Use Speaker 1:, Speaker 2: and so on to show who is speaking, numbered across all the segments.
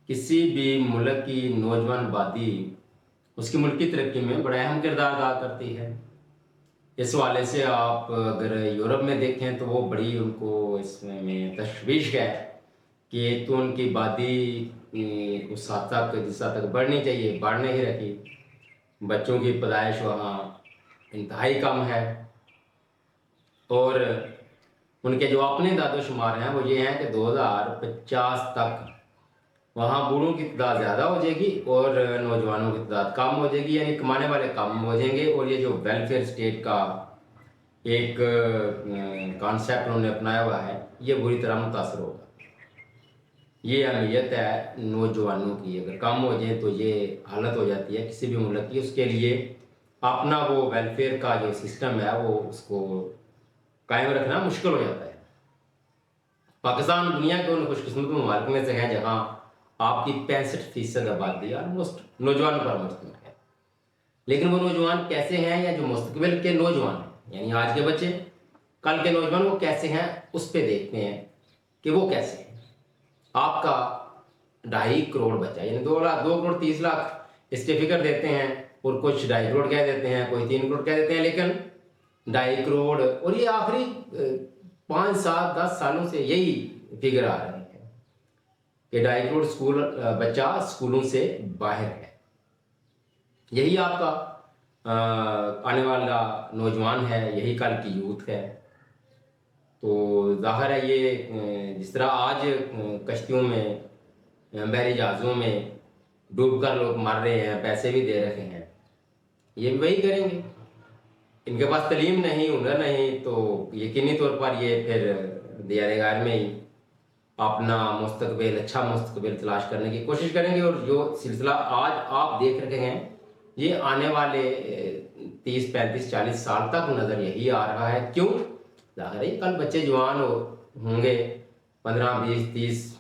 Speaker 1: किसी भी मुल्क की नौजवान आबादी उसकी मुल्क की तरक्की में बड़ा अहम किरदार अदा करती है। इस हवाले से आप अगर यूरोप में देखें तो वो बड़ी उनको इसमें में तशवीश है कि एक तो उनकी आबादी उस हद तक जिस हद तक बढ़नी चाहिए बढ़ नहीं रही। बच्चों की पैदाइश वहाँ इंतहाई कम है और उनके जो अपने दादोशुमार हैं वो ये हैं कि 2050 तक वहाँ बूढ़ों की तादाद ज़्यादा हो जाएगी और नौजवानों की तादाद कम हो जाएगी, यानी कमाने वाले कम हो जाएंगे। और ये जो वेलफेयर स्टेट का एक कॉन्सेप्ट उन्होंने अपनाया हुआ है ये बुरी तरह मुतासर होगा। ये अहमियत है नौजवानों की, अगर कम हो जाए तो ये हालत हो जाती है किसी भी मुल्क की। उसके लिए अपना वो वेलफेयर का जो सिस्टम है वो उसको कायम रखना मुश्किल हो जाता है। पाकिस्तान दुनिया के उन खुशकिस्मत ममालिक में से है जहाँ आपकी 65% आबादी ऑलमोस्ट नौजवान पर मुश्तमिल है। लेकिन वो नौजवान कैसे हैं, या जो मुस्तकबिल के नौजवान हैं यानी आज के बच्चे कल के नौजवान वो कैसे हैं, उस पर देखते हैं कि वो कैसे हैं। आपका 2.5 करोड़ बच्चा यानी 2 करोड़ 30 लाख इसके फिक्र देते हैं और कुछ 2.5 करोड़ कह देते हैं, कोई 3 करोड़ कह देते हैं, लेकिन 2.5 करोड़ और ये आखिरी 5 7 10 सालों से यही फिगर आ रहे हैं कि 2.5 करोड़ स्कूल बच्चा स्कूलों से बाहर है। यही आपका आने वाला नौजवान है, यही कल की यूथ है। तो जाहिर है ये जिस तरह आज कश्तियों में बहरी जहाज़ों में डूब कर लोग मर रहे हैं, पैसे भी दे रखे हैं, ये भी वही करेंगे। इनके पास तलीम नहीं, हुनर नहीं, तो यकीनी तौर पर ये फिर दियारे गार में ही अपना मुस्तकबिल, अच्छा मुस्तकबिल तलाश करने की कोशिश करेंगे। और जो सिलसिला आज आप देख रहे हैं ये आने वाले 30 35 40 साल तक नज़र यही आ रहा है। क्यों? जाहिर है कल बच्चे जवान होंगे 15 20 30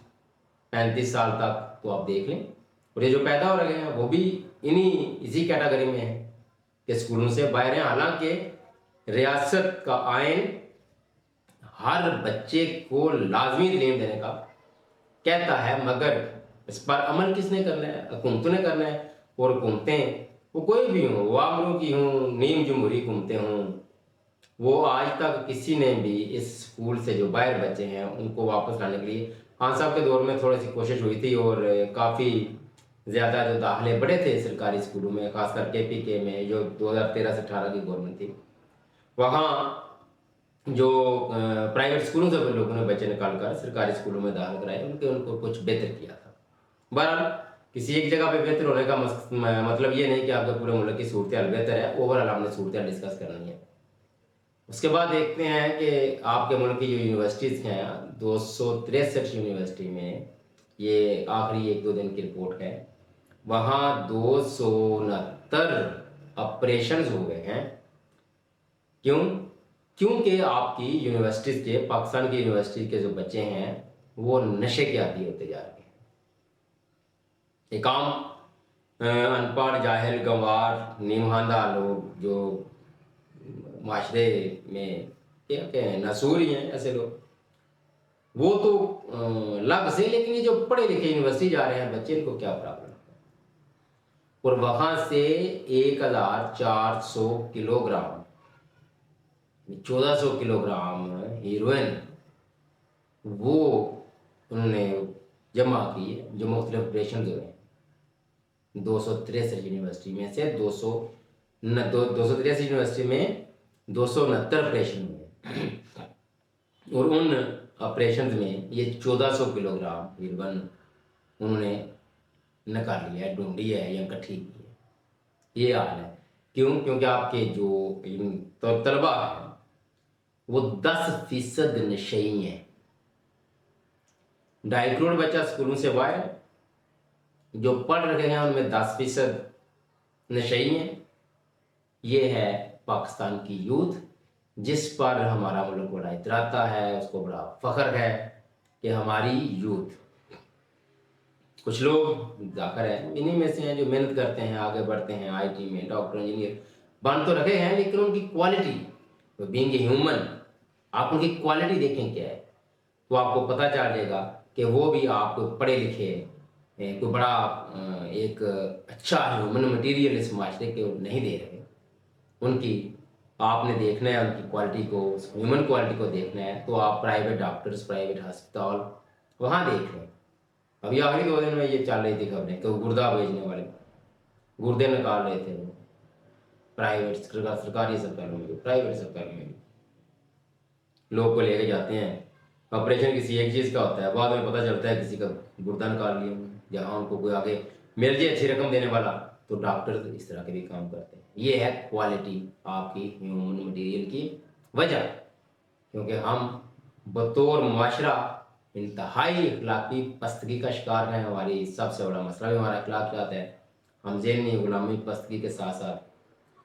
Speaker 1: 35 साल तक, तो आप देख लें। और ये जो पैदा हो रहे हैं वो भी इसी कैटेगरी में है कि स्कूलों से बाहर हैं। हालांकि रियासत का आइन हर बच्चे को लाजमी तालीम देने का कहता है, मगर इस पर अमल किसने करना है? हुकूमतों ने करना है। और हुकूमतें वो कोई भी हों, वो आमरों की हों, नीम जमहूरी हुकूमतें हों, वो आज तक किसी ने भी इस स्कूल से जो बाहर बच्चे हैं उनको वापस लाने के लिए, खान साहब के दौर में थोड़ी सी कोशिश हुई थी और काफ़ी ज़्यादा जो दाखिले बढ़े थे सरकारी स्कूलों में, खासकर KPK में जो 2013 से 18 की गवर्नमेंट थी, वहाँ जो प्राइवेट स्कूलों से लोगों ने बच्चे निकाल कर सरकारी स्कूलों में दाखिल कराए, उनको कुछ बेहतर किया था। बहरहाल किसी एक जगह पे बेहतर होने का मतलब ये नहीं कि आपके पूरे मुल्क की सूरत हाल बेहतर है। ओवरऑल हमने सूरत हाल डिस्कस करनी है। उसके बाद देखते हैं कि आपके मुल्क की जो यूनिवर्सिटीज़ हैं, 263 यूनिवर्सिटी में, ये आखिरी 1 2 दिन की रिपोर्ट है, वहाँ 269 ऑपरेशन हो गए हैं। क्यों? क्योंकि आपकी यूनिवर्सिटीज़ के, पाकिस्तान की यूनिवर्सिटी के जो बच्चे हैं वो नशे के आदी होते जा रहे हैं। एक आम अनपढ़ जाहिल गंवार नीमहांदा लोग जो माशरे में क्या कहते हैं नसूर ही हैं, ऐसे लोग वो तो लग से, लेकिन ये जो पढ़े लिखे यूनिवर्सिटी जा रहे हैं बच्चे, इनको क्या प्रॉब्लम है? और वहाँ से 1400 किलोग्राम 1400 किलोग्राम हीरोइन वो उन्होंने जमा की है, जो मुख्तलिफ ऑपरेशन हुए हैं 263 यूनिवर्सिटी में से। 263 यूनिवर्सिटी में 269 ऑपरेशन हुए और उन ऑपरेशन में ये 1400 किलोग्राम हीरोइन उन्होंने निकाल लिया है, ढूंढी है या इकट्ठी की है। ये हाल है। क्यों? क्योंकि आपके जो तलबा है वो 10% नशई हैं। 2.5 करोड़ बच्चा स्कूलों से बाहर है, जो पढ़ रहे हैं उनमें 10% नशई हैं। ये है पाकिस्तान की यूथ, जिस पर हमारा मुल्क बड़ा इतराता है, उसको बड़ा फख्र है कि हमारी यूथ। कुछ लोग जाकर है इन्हीं में से हैं जो मेहनत करते हैं, आगे बढ़ते हैं, IT में डॉक्टर इंजीनियर बन तो रहे हैं, लेकिन उनकी क्वालिटी, बीइंग ए ह्यूमन, आप उनकी क्वालिटी देखें क्या है, तो आपको पता चल जाएगा कि वो भी आपको पढ़े लिखे کوئی بڑا ایک اچھا ہیومن مٹیریل اس معاشرے کے نہیں دے رہے. ان کی آپ نے دیکھنا ہے ان کی کوالٹی کو، ہیومن کوالٹی کو دیکھنا ہے تو آپ پرائیویٹ ڈاکٹرز، پرائیویٹ ہسپتال وہاں دیکھ لیں. ابھی آخری 2 دن میں یہ چل رہی تھی خبریں کہ وہ گردہ بیچنے والے گردے نکال رہے تھے وہ پرائیویٹ سرکاری اسپتالوں میں، پرائیویٹ اسپتالوں میں لوگ کو لے کے جاتے ہیں. آپریشن کسی ایک چیز کا ہوتا ہے، بعد میں پتہ چلتا ہے کسی کا گردہ نکال لیا. جہاں ان کو کوئی آگے مل جائے اچھی رقم دینے والا تو ڈاکٹر اس طرح کے بھی کام کرتے ہیں. یہ ہے کوالٹی آپ کی ہیومن مٹیریل کی وجہ، کیونکہ ہم بطور معاشرہ انتہائی اخلاقی پستگی کا شکار ہیں. ہماری سب سے بڑا مسئلہ بھی ہمارا اخلاقیات ہے. ہم ذہنی غلامی پستگی کے ساتھ ساتھ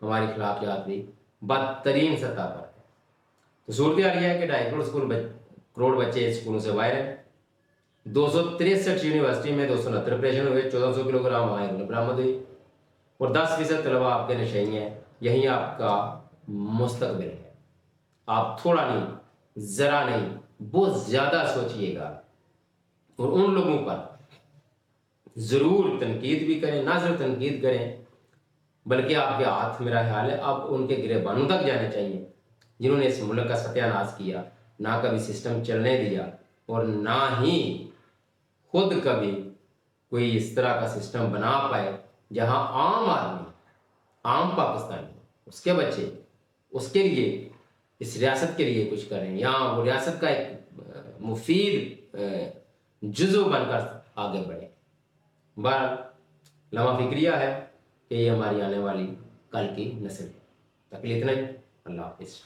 Speaker 1: ہماری اخلاقیات بھی بدترین سطح پر ہے. تو صورتحال یہ ہے کہ 2.5 کروڑ بچے اسکولوں سے باہر ہیں. 263 یونیورسٹی میں 269 آپریشن ہوئے، 1400 کلو گرام ہیروئن برآمد ہوئی، اور 10% طلبا آپ کے نشئی ہیں. یہی آپ کا مستقبل ہے. آپ تھوڑا نہیں، ذرا نہیں، بہت زیادہ سوچئے گا اور ان لوگوں پر ضرور تنقید بھی کریں. نہ صرف تنقید کریں بلکہ آپ کے ہاتھ، میرا خیال ہے آپ ان کے گریبانوں تک جانے چاہیے جنہوں نے اس ملک کا ستیہ ناش کیا، نہ کبھی سسٹم چلنے دیا اور نہ ہی خود کبھی کوئی اس طرح کا سسٹم بنا پائے جہاں عام آدمی، عام پاکستانی، اس کے بچے اس کے لیے، اس ریاست کے لیے کچھ کریں یا وہ ریاست کا ایک مفید جزو بن کر آگے بڑھیں. بہرحال لمحہ فکریہ ہے کہ یہ ہماری آنے والی کل کی نسل ہے. تکلیف نہیں. اللہ حافظ.